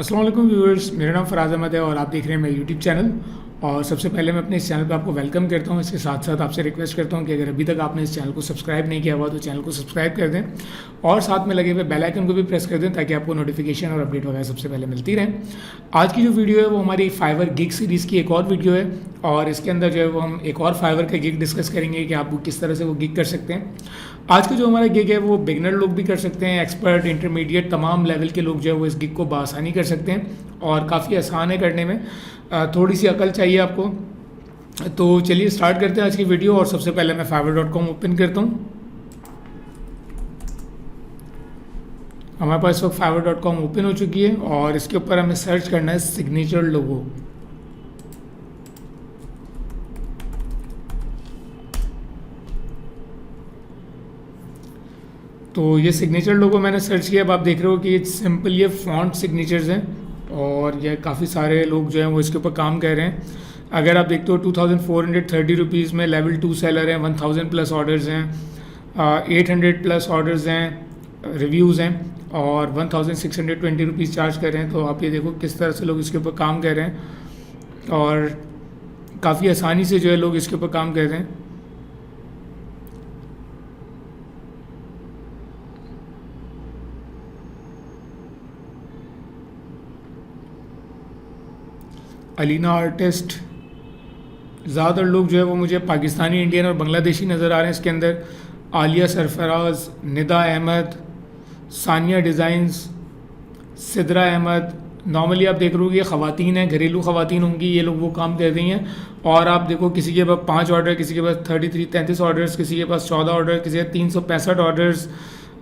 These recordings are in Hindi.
अस्सलाम वालेकुम व्यूअर्स, मेरा नाम फराज अहमद है और आप देख रहे हैं मेरा यूट्यूब चैनल। और सबसे पहले मैं अपने इस चैनल पर आपको वेलकम करता हूं। इसके साथ साथ आपसे रिक्वेस्ट करता हूं कि अगर अभी तक आपने इस चैनल को सब्सक्राइब नहीं किया हुआ तो चैनल को सब्सक्राइब कर दें और साथ में लगे हुए बेल आइकन को भी प्रेस कर दें ताकि आपको नोटिफिकेशन और अपडेट वगैरह सबसे पहले मिलती रहे। आज की जो वीडियो है वो हमारी फाइवर गिग सीरीज़ की एक और वीडियो है और इसके अंदर जो है वो हम एक और फाइवर का गिग डिस्कस करेंगे कि आप किस तरह से वो गिग कर सकते हैं। आज का जो हमारा गिग है वो बिगनर लोग भी कर सकते हैं, एक्सपर्ट, इंटरमीडिएट, तमाम लेवल के लोग जो है वो इस गिग को बआसानी कर सकते हैं और काफ़ी आसान है करने में। थोड़ी सी अकल चाहिए आपको। तो चलिए स्टार्ट करते हैं आज की वीडियो। और सबसे पहले मैं fiverr.com ओपन करता हूँ। हमारे पास वक्त fiverr.com ओपन हो चुकी है और इसके ऊपर हमें सर्च करना है सिग्नेचर लोगो। तो ये सिग्नेचर लोगो मैंने सर्च किया। अब आप देख रहे हो कि ये सिंपल ये फॉन्ट सिग्नेचर्स हैं और ये काफ़ी सारे लोग जो हैं वो इसके ऊपर काम कर रहे हैं। अगर आप देखते हो 2430 रुपीज़ में लेवल 2 सेलर हैं, 1000 प्लस ऑर्डर्स हैं, 800 प्लस ऑर्डर्स हैं, रिव्यूज़ हैं और 1620 रुपीज़ चार्ज कर रहे हैं। तो आप ये देखो किस तरह से लोग इसके ऊपर काम कर रहे हैं और काफ़ी आसानी से जो है लोग इसके ऊपर काम कर रहे हैं। अलीना आर्टिस्ट, ज़्यादातर लोग जो है वो मुझे पाकिस्तानी, इंडियन और बांग्लादेशी नज़र आ रहे हैं इसके अंदर। आलिया सरफराज, निदा अहमद, सानिया डिज़ाइंस, सिद्रा अहमद। नॉर्मली आप देख रहे हो ये ख़वातीन हैं, घरेलू ख़वातीन होंगी, ये लोग वो काम कर रही हैं। और आप देखो किसी के पास 5 ऑर्डर, किसी के पास 33 ऑर्डर्स, किसी के पास 14 ऑर्डर, किसी के 365 ऑर्डर्स,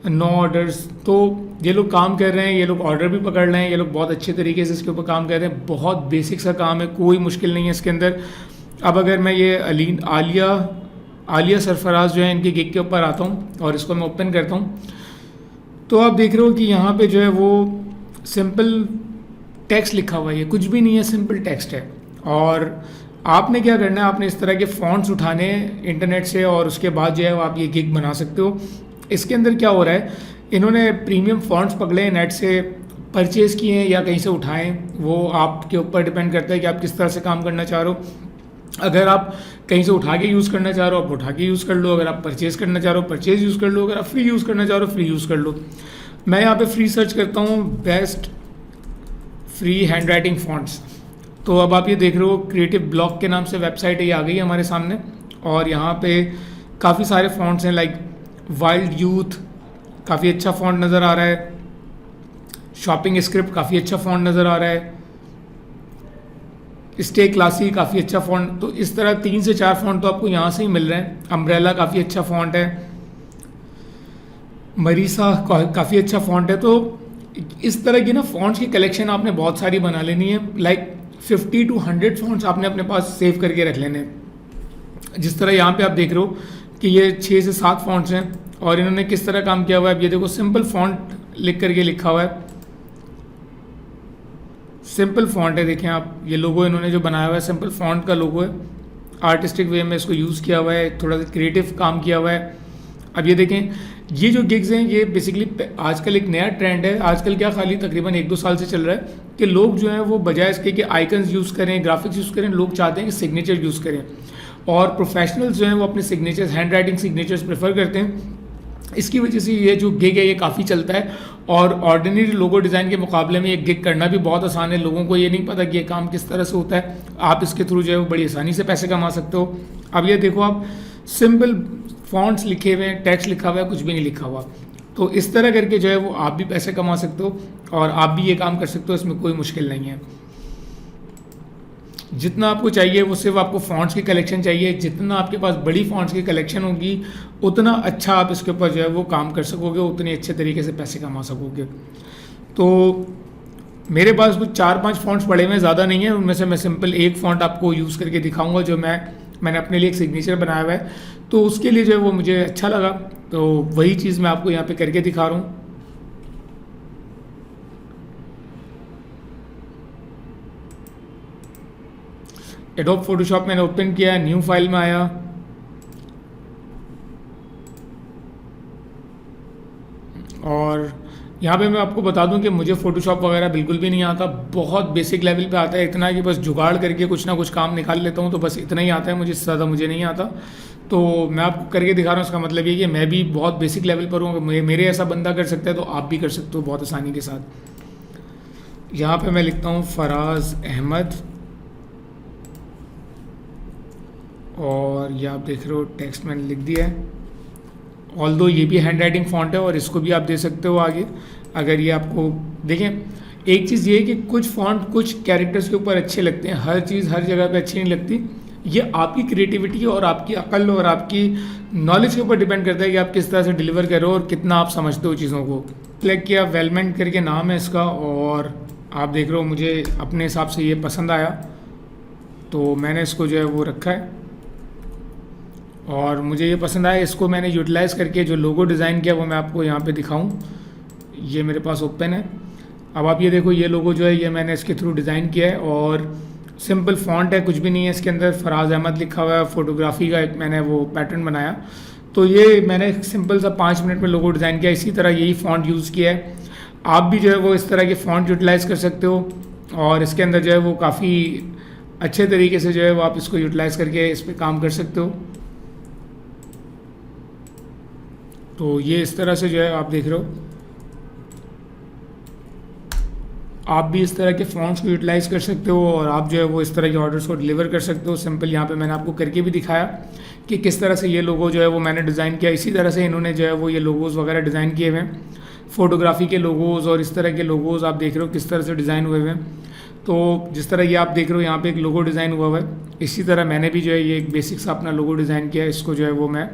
9 ऑर्डर्स। तो ये लोग काम कर रहे हैं, ये लोग ऑर्डर भी पकड़ रहे हैं, ये लोग बहुत अच्छे तरीके से इसके ऊपर काम कर रहे हैं। बहुत बेसिक सा काम है, कोई मुश्किल नहीं है इसके अंदर। अब अगर मैं ये आलिया सरफराज जो है इनके गिग के ऊपर आता हूँ और इसको मैं ओपन करता हूँ तो आप देख रहे हो कि यहाँ पे जो है वो सिंपल टेक्स्ट लिखा हुआ है, ये कुछ भी नहीं है, सिंपल टेक्स्ट है। और आपने क्या करना है, आपने इस तरह के फॉन्ट्स उठाने इंटरनेट से और उसके बाद जो है वो आप ये गिग बना सकते हो। इसके अंदर क्या हो रहा है, इन्होंने प्रीमियम फॉन्ट्स पकड़े हैं, नेट से परचेज़ किए हैं या कहीं से उठाएं, वो आपके ऊपर डिपेंड करता है कि आप किस तरह से काम करना चाह रहे हो। अगर आप कहीं से उठा के यूज़ करना चाह रहे हो आप उठा के यूज़ कर लो, अगर आप परचेज़ करना चाह रहे हो परचेज़ यूज़ कर लो, अगर आप फ्री यूज़ करना चाह रहे हो फ्री यूज़ कर लो। मैं यहाँ पे फ्री सर्च करता हूँ, best free hand writing fonts. तो अब आप ये देख रहे हो क्रिएटिव ब्लॉक के नाम से वेबसाइट है, ये आ गई है हमारे सामने और यहाँ पे काफ़ी सारे फॉन्ट्स हैं। लाइक वाइल्ड यूथ काफ़ी अच्छा फॉन्ट नज़र आ रहा है, शॉपिंग स्क्रिप्ट काफ़ी अच्छा फॉन्ट नज़र आ रहा है, स्टे क्लासी काफ़ी अच्छा फ़ॉन्ट। तो इस तरह 3 से 4 फ़ॉन्ट तो आपको यहाँ से ही मिल रहे हैं। अम्ब्रेला काफ़ी अच्छा फ़ॉन्ट है, मरीसा काफ़ी अच्छा फ़ॉन्ट है। तो इस तरह की ना फ़ॉन्ट्स की कलेक्शन आपने बहुत सारी बना लेनी है। लाइक 50 to 100 फ़ॉन्ट्स आपने अपने पास सेव करके रख लेने। जिस तरह यहाँ पे आप देख रहे हो कि ये 6 से 7 फ़ॉन्ट्स हैं और इन्होंने किस तरह काम किया हुआ है। अब ये देखो सिंपल फ़ॉन्ट लिख करके लिखा हुआ है, सिंपल फ़ॉन्ट है। देखें आप, ये लोगो इन्होंने जो बनाया हुआ है सिंपल फ़ॉन्ट का लोगो है, आर्टिस्टिक वे में इसको यूज़ किया हुआ है, थोड़ा सा क्रिएटिव काम किया हुआ है। अब ये देखें, ये जो गिग्स हैं ये बेसिकली आजकल एक नया ट्रेंड है। आजकल क्या खाली तकरीबन 1-2 साल से चल रहा है कि लोग जो हैं वो बजाय इसके कि आइकन्स यूज़ करें, ग्राफिक्स यूज़ करें, लोग चाहते हैं कि सिग्नेचर यूज़ करें। और प्रोफेशनल्स जो हैं वो अपने signatures, hand writing signatures prefer करते हैं। इसकी वजह से ये जो गिग है ये काफ़ी चलता है और ऑर्डिनरी लोगो डिज़ाइन के मुकाबले में ये गिग करना भी बहुत आसान है। लोगों को ये नहीं पता कि ये काम किस तरह से होता है। आप इसके थ्रू जो है वो बड़ी आसानी से पैसे कमा सकते हो। अब ये देखो, आप सिंपल फॉन्ट्स लिखे हुए हैं, टेक्स्ट लिखा हुआ है, कुछ भी नहीं लिखा हुआ। तो इस तरह करके जो है वो आप भी पैसे कमा सकते हो और आप भी ये काम कर सकते हो, इसमें कोई मुश्किल नहीं है। जितना आपको चाहिए वो सिर्फ आपको फ़ॉन्ट्स की कलेक्शन चाहिए। जितना आपके पास बड़ी फ़ॉन्ट्स की कलेक्शन होगी उतना अच्छा आप इसके ऊपर जो है वो काम कर सकोगे, उतने अच्छे तरीके से पैसे कमा सकोगे। तो मेरे पास कुछ 4-5 फ़ॉन्ट्स पड़े हुए हैं, ज़्यादा नहीं है। उनमें से मैं सिंपल एक फ़ॉन्ट आपको यूज़ करके दिखाऊंगा जो मैंने अपने लिए एक सिग्नेचर बनाया हुआ है, तो उसके लिए जो है वो मुझे अच्छा लगा, तो वही चीज़ मैं आपको यहाँ पे करके दिखा रहा हूँ। एडोब फोटोशॉप मैंने ओपन किया, न्यू फाइल में आया और यहाँ पे मैं आपको बता दूं कि मुझे फ़ोटोशॉप वगैरह बिल्कुल भी नहीं आता, बहुत बेसिक लेवल पे आता है, इतना कि बस जुगाड़ करके कुछ ना कुछ काम निकाल लेता हूँ, तो बस इतना ही आता है मुझे, इससे ज़्यादा मुझे नहीं आता। तो मैं आपको करके दिखा रहा हूँ, इसका मतलब ये कि मैं भी बहुत बेसिक लेवल पर हूँ, मेरे ऐसा बंदा कर सकता है तो आप भी कर सकते हो बहुत आसानी के साथ। यहाँ पे मैं लिखता हूँ फराज अहमद, और ये आप देख रहे हो टेक्स्ट मैंने लिख दिया है। ऑल्दो ये भी हैंड राइटिंग फॉन्ट है और इसको भी आप दे सकते हो आगे, अगर ये आपको देखें। एक चीज़ ये है कि कुछ फॉन्ट कुछ कैरेक्टर्स के ऊपर अच्छे लगते हैं, हर चीज़ हर जगह पे अच्छी नहीं लगती। ये आपकी क्रिएटिविटी और आपकी अकल और आपकी नॉलेज के ऊपर डिपेंड करता है कि आप किस तरह से डिलीवर करो और कितना आप समझते हो चीज़ों को। सेलेक्ट किया, वेलमेंट करके नाम है इसका, और आप देख रहे हो मुझे अपने हिसाब से ये पसंद आया तो मैंने इसको जो है वो रखा है, और मुझे ये पसंद आया। इसको मैंने यूटिलाइज़ करके जो लोगो डिज़ाइन किया वो मैं आपको यहाँ पे दिखाऊं, ये मेरे पास ओपन है। अब आप ये देखो, ये लोगो जो है ये मैंने इसके थ्रू डिज़ाइन किया है, और सिंपल फॉन्ट है, कुछ भी नहीं है इसके अंदर, फराज अहमद लिखा हुआ है, फोटोग्राफी का एक मैंने वो पैटर्न बनाया। तो ये मैंने सिंपल सा 5 मिनट में लोगो डिज़ाइन किया, इसी तरह यही फ़ॉन्ट यूज़ किया है। आप भी जो है वो इस तरह के फ़ॉन्ट यूटिलाइज़ कर सकते हो, और इसके अंदर जो है वो काफ़ी अच्छे तरीके से जो है वो आप इसको यूटिलाइज़ करके इस पर काम कर सकते हो। तो ये इस तरह से जो है आप देख रहे हो, आप भी इस तरह के फॉन्ट्स को यूटिलाइज़ कर सकते हो, और आप जो है वो इस तरह के ऑर्डर्स को डिलीवर कर सकते हो। सिंपल यहाँ पे मैंने आपको करके भी दिखाया कि किस तरह से ये लोगो जो है वो मैंने डिज़ाइन किया। इसी तरह से इन्होंने जो है वो ये लोगोज़ वगैरह डिज़ाइन किए हुए हैं, फ़ोटोग्राफी के लोगोज़ और इस तरह के लोगोज़ आप देख रहे हो किस तरह से डिज़ाइन हुए हुए हैं। तो जिस तरह ये आप देख रहे हो यहाँ पे एक लोगो डिज़ाइन हुआ हुआ है, इसी तरह मैंने भी जो है ये एक बेसिक सा अपना लोगो डिज़ाइन किया है। इसको जो है वो मैं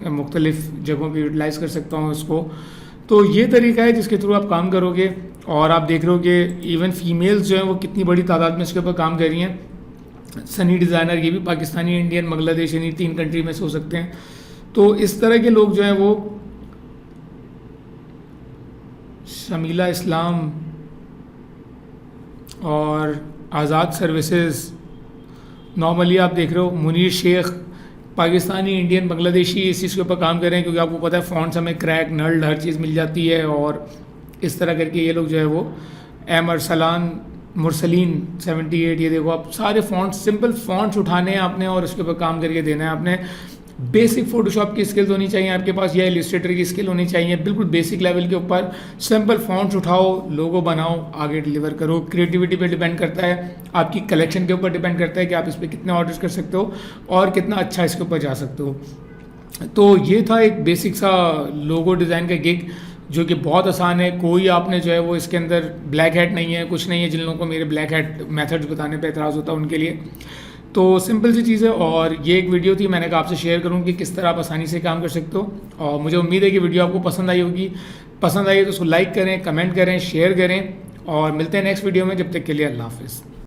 मुख्तलिफ़ जगहों पे यूटिलाइज़ कर सकता हूँ इसको। तो ये तरीका है जिसके थ्रू आप काम करोगे, और आप देख रहे हो कि इवन फीमेल्स जो हैं वो कितनी बड़ी तादाद में इसके ऊपर काम कर रही हैं। सनी डिज़ाइनर, ये भी पाकिस्तानी, इंडियन, बांग्लादेश, यानी 3 कंट्री में से हो सकते हैं। तो इस तरह के लोग जो हैं वो शमीला इस्लाम और आज़ाद सर्विसेज, नॉर्मली आप देख रहे हो मुनीर शेख, पाकिस्तानी, इंडियन, बांग्लादेशी इस चीज़ के ऊपर काम कर रहे हैं, क्योंकि आपको पता है फ़ॉन्ट्स हमें क्रैक, नल्ड, हर चीज़ मिल जाती है। और इस तरह करके ये लोग जो है वो अरसलान मुरसलीन 78, ये देखो आप सारे फ़ॉन्ट्स, सिंपल फ़ॉन्ट्स उठाने हैं आपने और इसके ऊपर काम करके देना है आपने। बेसिक फ़ोटोशॉप की स्किल्स होनी चाहिए आपके पास, या इलस्ट्रेटर की स्किल होनी चाहिए, बिल्कुल बेसिक लेवल के ऊपर सिंपल फ़ॉन्ट्स उठाओ, लोगो बनाओ, आगे डिलीवर करो। क्रिएटिविटी पे डिपेंड करता है, आपकी कलेक्शन के ऊपर डिपेंड करता है कि आप इस पर कितने ऑर्डर्स कर सकते हो और कितना अच्छा इसके ऊपर जा सकते हो। तो ये था एक बेसिक सा लोगो डिज़ाइन का गिग, जो कि बहुत आसान है। कोई आपने जो है वो इसके अंदर ब्लैक हैट नहीं है, कुछ नहीं है। जिन लोगों को मेरे ब्लैक हैट मेथड्स बताने पे एतराज़ होता है उनके लिए तो सिंपल सी चीज़ है। और ये एक वीडियो थी, मैंने कहा आपसे शेयर करूँ कि किस तरह आप आसानी से काम कर सकते हो। और मुझे उम्मीद है कि वीडियो आपको पसंद आई होगी। पसंद आई तो उसको लाइक करें, कमेंट करें, शेयर करें, और मिलते हैं नेक्स्ट वीडियो में। जब तक के लिए अल्लाह हाफ़िज़।